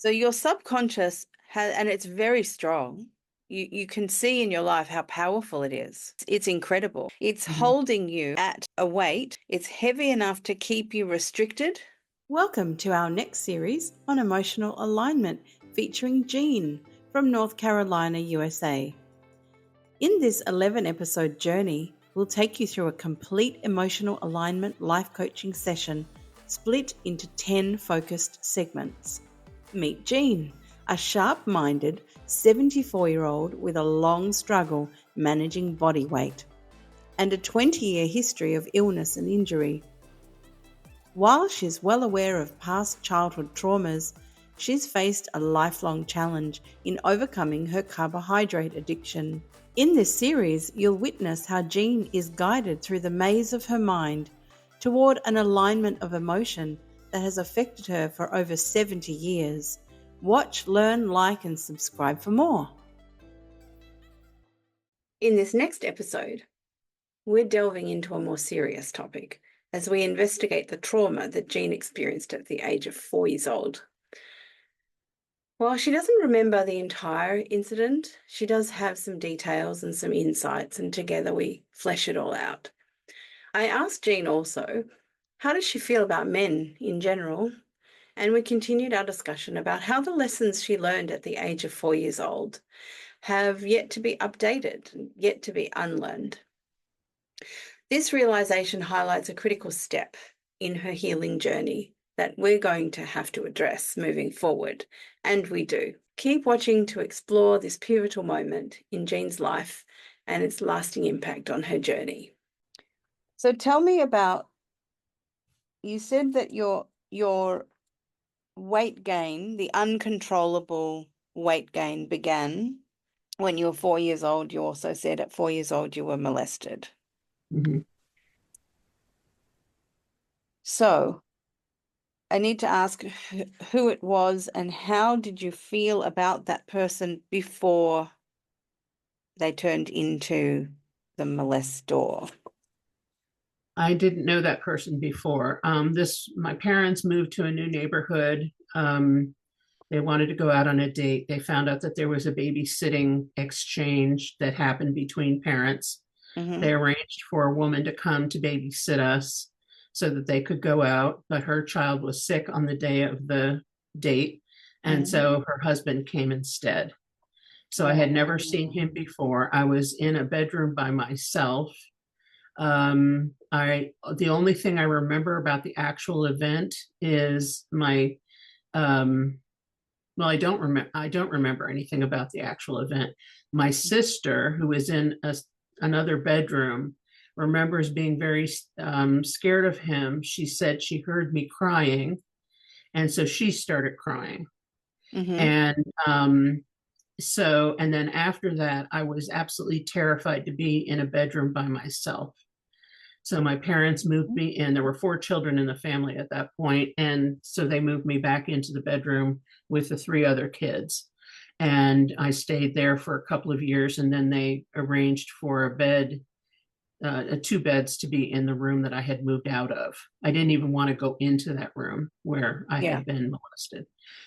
So your subconscious has, and it's very strong. You can see in your life how powerful it is. It's incredible. It's holding you at a weight. It's heavy enough to keep you restricted. Welcome to our next series on emotional alignment featuring Jeanne from North Carolina, USA. In this 11-episode journey, we'll take you through a complete emotional alignment life coaching session split into 10 focused segments. Meet Jeanne, a sharp-minded 74-year-old with a long struggle managing body weight and a 20-year history of illness and injury. While she's well aware of past childhood traumas, she's faced a lifelong challenge in overcoming her carbohydrate addiction. In this series, you'll witness how Jeanne is guided through the maze of her mind toward an alignment of emotion that has affected her for over 70 years. Watch, learn, like, and subscribe for more. In this next episode, we're delving into a more serious topic as we investigate the trauma that Jeanne experienced at the age of 4 years old. While she doesn't remember the entire incident, she does have some details and some insights, and together we flesh it all out. I asked Jeanne also, how does she feel about men in general? And we continued our discussion about how the lessons she learned at the age of 4 years old have yet to be updated, yet to be unlearned. This realization highlights a critical step in her healing journey that we're going to have to address moving forward, and we do. Keep watching to explore this pivotal moment in Jeanne's life and its lasting impact on her journey. So tell me about, you said that your weight gain, the uncontrollable weight gain, began when you were 4 years old. You also said at 4 years old you were molested. Mm-hmm. So I need to ask who it was and how did you feel about that person before they turned into the molestor? I didn't know that person before. My parents moved to a new neighborhood. They wanted to go out on a date. They found out that there was a babysitting exchange that happened between parents. Mm-hmm. They arranged for a woman to come to babysit us so that they could go out, but her child was sick on the day of the date, and so her husband came instead. So I had never seen him before. I was in a bedroom by myself. The only thing I remember about the actual event is I don't remember anything about the actual event. My sister, who was in another bedroom, remembers being very scared of him. She said she heard me crying, and so she started crying. Mm-hmm. And then after that, I was absolutely terrified to be in a bedroom by myself. So my parents moved me in. There were 4 children in the family at that point, and so they moved me back into the bedroom with the 3 other kids. And I stayed there for a couple of years, and then they arranged for a bed, 2 beds to be in the room that I had moved out of. I didn't even want to go into that room where I had been molested.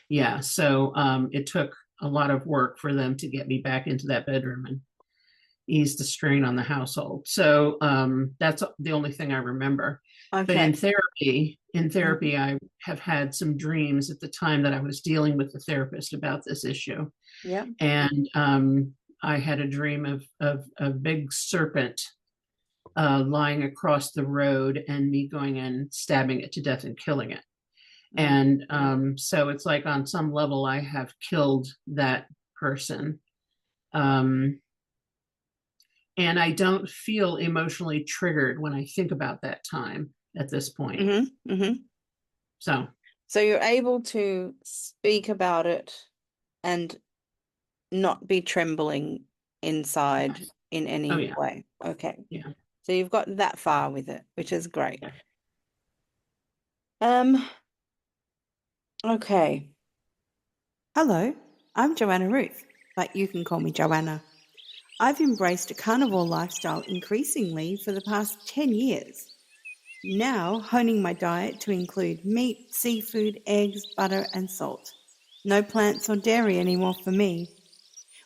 Yeah, so it took a lot of work for them to get me back into that bedroom and ease the strain on the household. So that's the only thing I remember. Okay. But in therapy, I have had some dreams at the time that I was dealing with the therapist about this issue. Yeah. And I had a dream of a big serpent lying across the road and me going and stabbing it to death and killing it. And so it's like on some level I have killed that person. And I don't feel emotionally triggered when I think about that time at this point. Mm-hmm. Mm-hmm. So you're able to speak about it and not be trembling inside in any way. Okay. Yeah. So you've got that far with it, which is great. Okay. Hello, I'm JoannaRuth, but you can call me Joanna. I've embraced a carnivore lifestyle increasingly for the past 10 years. Now honing my diet to include meat, seafood, eggs, butter, and salt. No plants or dairy anymore for me.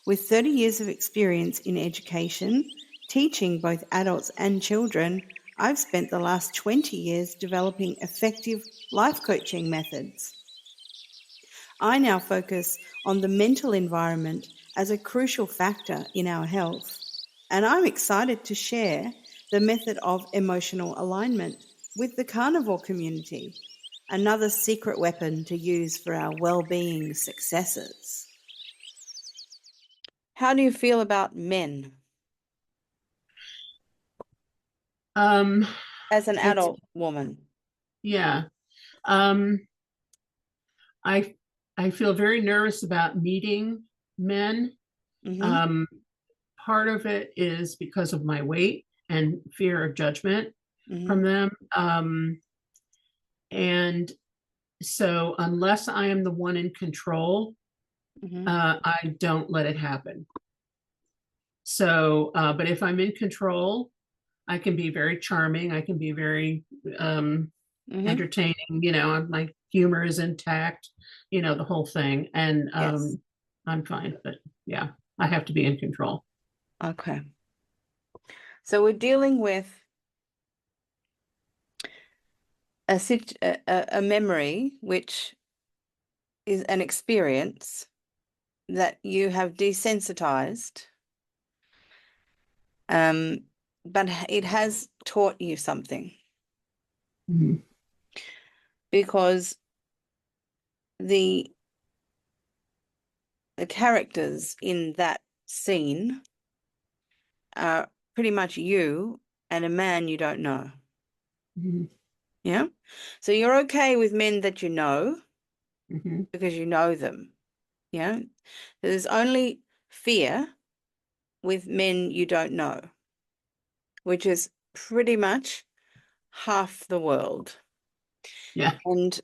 With 30 years of experience in education, teaching both adults and children, I've spent the last 20 years developing effective life coaching methods. I now focus on the mental environment as a crucial factor in our health, and I'm excited to share the method of emotional alignment with the carnivore community, another secret weapon to use for our well-being successes. How do you feel about men as an adult woman? Yeah. I feel very nervous about meeting men. Mm-hmm. Part of it is because of my weight and fear of judgment Mm-hmm. from them. And so unless I am the one in control, Mm-hmm. I don't let it happen. So, but if I'm in control, I can be very charming. I can be very entertaining. You know, my humor is intact. You know, the whole thing, and Yes. I'm fine. But yeah, I have to be in control. Okay. So we're dealing with a memory, which is an experience that you have desensitized, but it has taught you something. Mhm. Because the characters in that scene are pretty much you and a man you don't know. Mhm. Yeah. So you're okay with men that you know Mhm. because you know them. Yeah. There's only fear with men you don't know, which is pretty much half the world. Yeah, And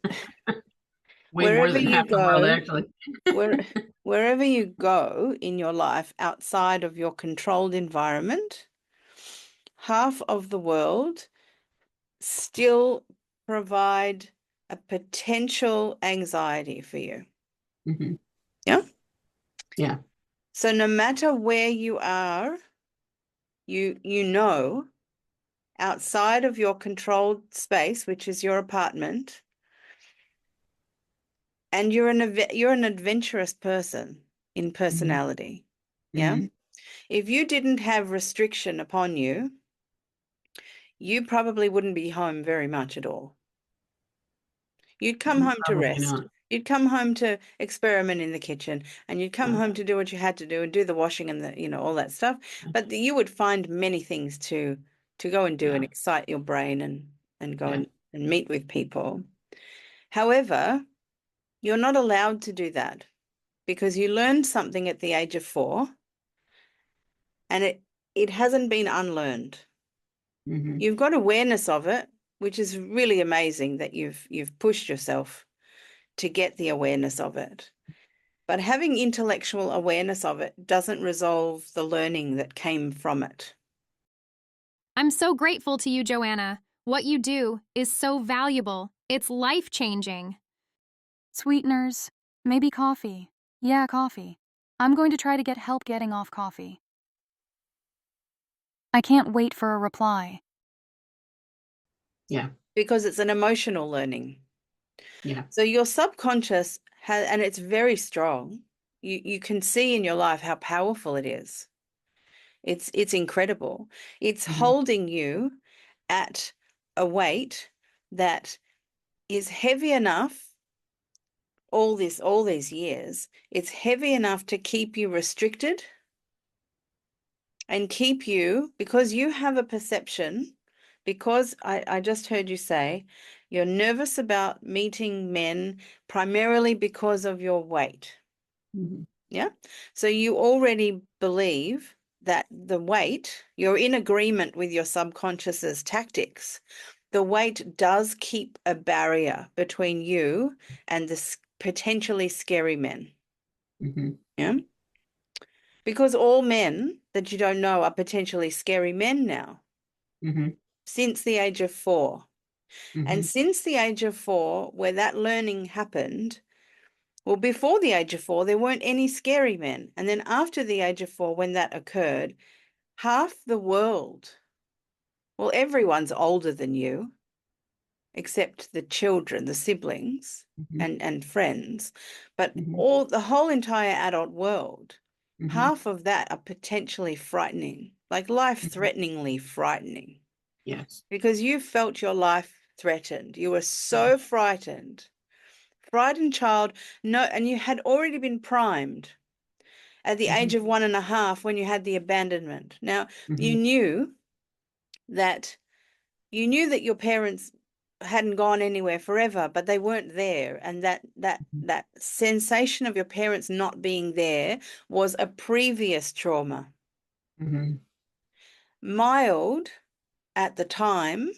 way more wherever than you half the world, go, actually. wherever you go in your life outside of your controlled environment, half of the world still provide a potential anxiety for you. Mhm. Yeah. Yeah. So no matter where you are, you know, outside of your controlled space, which is your apartment, and you're an adventurous person in personality. Yeah. Mhm. If you didn't have restriction upon you, you probably wouldn't be home very much at all. You'd come home to Probably rest. not. You'd come home to experiment in the kitchen, and you'd come Yeah. home to do what you had to do and do the washing and the, all that stuff. But you would find many things to go and do and Yeah. excite your brain and go Yeah. and meet with people. However, you're not allowed to do that because you learned something at the age of 4, and it hasn't been unlearned. Mhm. You've got awareness of it, which is really amazing that you've pushed yourself to get the awareness of it. But having intellectual awareness of it doesn't resolve the learning that came from it. I'm so grateful to you, Joanna. What you do is so valuable. It's life-changing. Sweeteners, maybe coffee. Yeah, coffee. I'm going to try to get help getting off coffee. I can't wait for a reply. Yeah. Because it's an emotional learning. Yeah. So your subconscious has, and it's very strong. You can see in your life how powerful it is. It's incredible. It's holding you at a weight that is heavy enough all these years. It's heavy enough to keep you restricted and keep you, because you have a perception, because I just heard you say you're nervous about meeting men primarily because of your weight. Mhm. Yeah. So you already believe that the weight, you're in agreement with your subconscious's tactics. The weight does keep a barrier between you and the potentially scary men. Mhm. Yeah. Because all men that you don't know are potentially scary men now Mhm. since the age of 4. And Mhm. since the age of 4, where that learning happened, Well, before the age of 4, there weren't any scary men. And then after the age of 4, when that occurred, half the world, well, everyone's older than you, except the children, the siblings and friends, but the whole entire adult world, half of that are potentially frightening, like life-threateningly frightening. Yes. Because you felt your life threatened. You were so frightened child, and you had already been primed at the age of 1.5 when you had the abandonment. Now, you knew that your parents hadn't gone anywhere forever, but they weren't there, and that sensation of your parents not being there was a previous trauma. Mild at the time,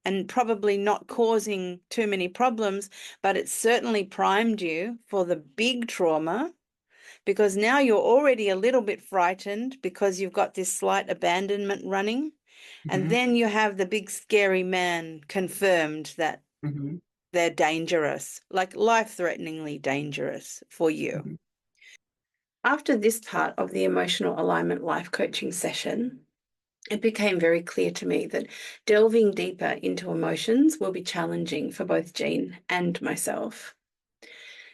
and probably not causing too many problems, but it certainly primed you for the big trauma, because now you're already a little bit frightened because you've got this slight abandonment running. And then you have the big scary man confirmed that they're dangerous, like life-threateningly dangerous for you. After this part of the emotional alignment life coaching session, it became very clear to me that delving deeper into emotions will be challenging for both Jeanne and myself.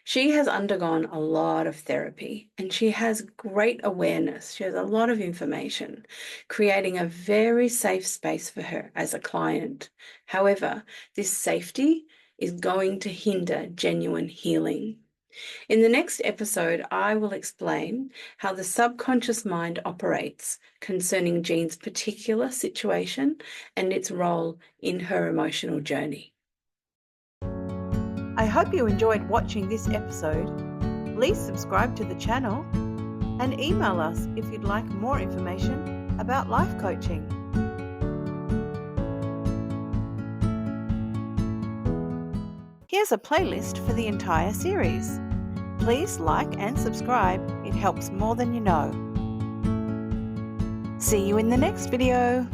She has undergone a lot of therapy and she has great awareness. She has a lot of information, creating a very safe space for her as a client. However, this safety is going to hinder genuine healing. In the next episode, I will explain how the subconscious mind operates concerning Jeanne's particular situation and its role in her emotional journey. I hope you enjoyed watching this episode. Please subscribe to the channel and email us if you'd like more information about life coaching. Here's a playlist for the entire series. Please like and subscribe. It helps more than you know. See you in the next video.